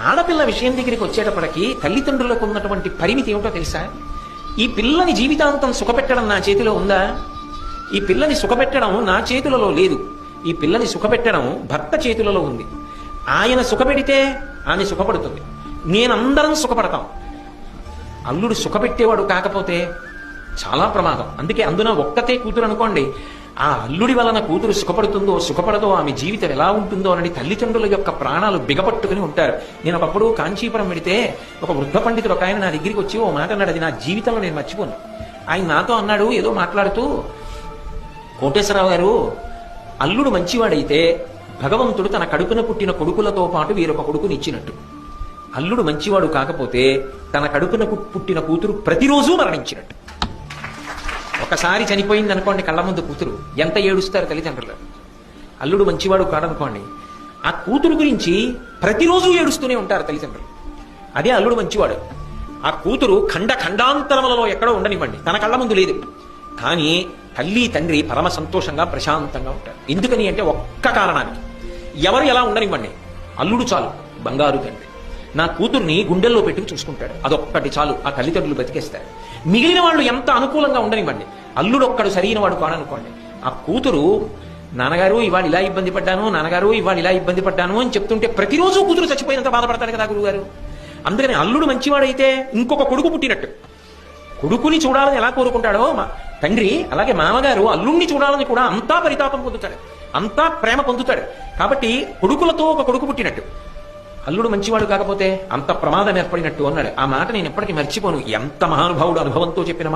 ఆడపిల్ల విషయం దగ్గరికి వచ్చేటప్పటికి తల్లిదండ్రులకు ఉన్నటువంటి పరిమితి ఏమిటో తెలుసా? ఈ పిల్లని జీవితాంతం సుఖపెట్టడం నా చేతిలో ఉందా? ఈ పిల్లని సుఖపెట్టడం నా చేతులలో లేదు. ఈ పిల్లని సుఖపెట్టడం భర్త చేతులలో ఉంది. ఆయన సుఖపెడితే ఆమె సుఖపడుతుంది, నేనందరం సుఖపడతాం. అల్లుడు సుఖపెట్టేవాడు కాకపోతే చాలా ప్రమాదం. అందుకే అందున ఒక్కతే కూతురు అనుకోండి, ఆ అల్లుడి వలన కూతురు సుఖపడుతుందో సుఖపడదో, ఆమె జీవితం ఎలా ఉంటుందో అని తల్లిదండ్రుల యొక్క ప్రాణాలు బిగపట్టుకుని ఉంటారు. నేను ఒకప్పుడు కాంచీపురం వెడితే ఒక వృద్ధ పండితుడు ఒక ఆయన నా దగ్గరికి వచ్చి ఓ మాట అన్నాడు, అది నా జీవితంలో నేను మర్చిపోను. ఆయన నాతో అన్నాడు, ఏదో మాట్లాడుతూ, కోటేశ్వరరావు గారు, అల్లుడు మంచివాడైతే భగవంతుడు తన కడుపున పుట్టిన కొడుకులతో పాటు వీరొక కొడుకుని ఇచ్చినట్టు. అల్లుడు మంచివాడు కాకపోతే తన కడుపున పుట్టిన కూతురు ప్రతిరోజు మరణించినట్టు. ఒకసారి చనిపోయింది అనుకోండి కళ్ళ ముందు కూతురు, ఎంత ఏడుస్తారు తల్లిదండ్రులు. అల్లుడు మంచివాడు కాడనుకోండి, ఆ కూతురు గురించి ప్రతిరోజు ఏడుస్తూనే ఉంటారు తల్లిదండ్రులు. అదే అల్లుడు మంచివాడు, ఆ కూతురు ఖండాంతరములలో ఎక్కడో ఉండనివ్వండి, తన కళ్ళ ముందు లేదు, కానీ తల్లి తండ్రి పరమ సంతోషంగా ప్రశాంతంగా ఉంటారు. ఎందుకని అంటే ఒక్క కారణానికి, ఎవరు ఎలా ఉండనివ్వండి, అల్లుడు చాలు బంగారు తండ్రి, నా కూతుర్ని గుండెల్లో పెట్టుకు చూసుకుంటాడు, అదొక్కటి చాలు, ఆ తల్లిదండ్రులు బతికేస్తారు. మిగిలిన వాళ్ళు ఎంత అనుకూలంగా ఉండనివ్వండి, అల్లుడు ఒక్కడు సరైన వాడు కాడనుకోండి, ఆ కూతురు నాన్నగారు ఇవాళ ఇలా ఇబ్బంది పడ్డాను, నాన్నగారు ఇవాళ ఇలా ఇబ్బంది పడ్డాను అని చెప్తుంటే ప్రతిరోజు కూతురు చచ్చిపోయినంత బాధపడతాడు కదా గురువుగారు. అందుకని అల్లుడు మంచివాడైతే ఇంకొక కొడుకు పుట్టినట్టు. కొడుకుని చూడాలని ఎలా కోరుకుంటాడో తండ్రి, అలాగే మామగారు అల్లుణ్ణి చూడాలని కూడా అంతా పరితాపం పొందుతాడు, అంతా ప్రేమ పొందుతాడు. కాబట్టి కొడుకులతో ఒక కొడుకు పుట్టినట్టు. అల్లుడు మంచివాడు కాకపోతే అంత ప్రమాదం ఏర్పడినట్టు అన్నాడు. ఆ మాట నేను ఎప్పటికీ మర్చిపోను. ఎంత మహానుభావుడు అనుభవంతో చెప్పిన మాట.